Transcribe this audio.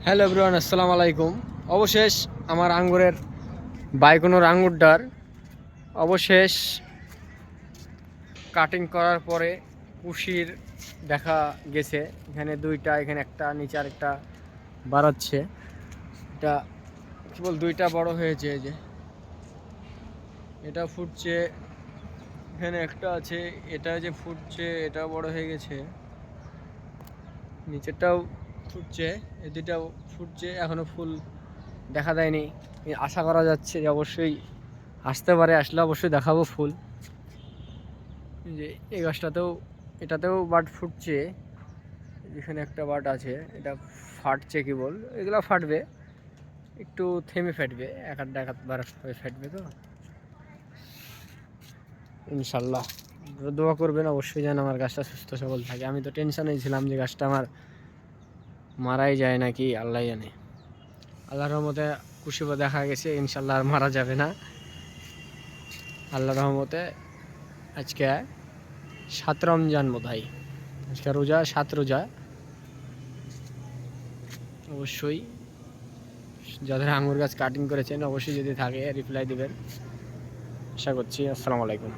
Hello everyone, আসসালামু আলাইকুম। অবশেষ আমার আঙ্গুরের বাইকোনোর আঙ্গুরটার অবশেষ কাটিং করার পরে কুশির দেখা গেছে। এখানে দুইটা, এখানে একটা, নিচে আরেকটা বাড়াচ্ছে। এটা কেবল দুইটা বড় হয়েছে, এই যে এটা ফুটছে, এখানে একটা আছে, এটা যে ফুটছে এটা বড় হয়ে গেছে, নিচেরটাও ফুটছে, এই দুইটাও ফুটছে, এখনো ফুল দেখা দেয়নি। আশা করা যাচ্ছে যে অবশ্যই আসতে পারে, আসলে অবশ্যই দেখাবো ফুল। যে এই গাছটাতেও, এটাতেও বাট ফুটছে, এখানে একটা বাট আছে, এটা ফাটছে কেবল, এগুলো ফাটবে, একটু থেমে ফাটবে, এক বার হয়ে ফাটবে। তো ইনশাল্লাহ দোয়া করবেন অবশ্যই যেন আমার গাছটা সুস্থ সবল থাকে। আমি তো টেনশনে ছিলাম যে গাছটা আমার মারাই যায় নাকি, আল্লাহ জানে। আল্লাহর রহমতে কুশিবা দেখা গেছে, ইনশাল্লাহ আর মারা যাবে না আল্লাহর রহমতে। আজকে 7 রমজান বোধহয়, আজকে রোজা, 7 রোজা। অবশ্যই যাদের আঙুর গাছ কাটিং করেছেন অবশ্যই যদি থাকে রিপ্লাই দিবেন, আশা করছি। আসসালামু আলাইকুম।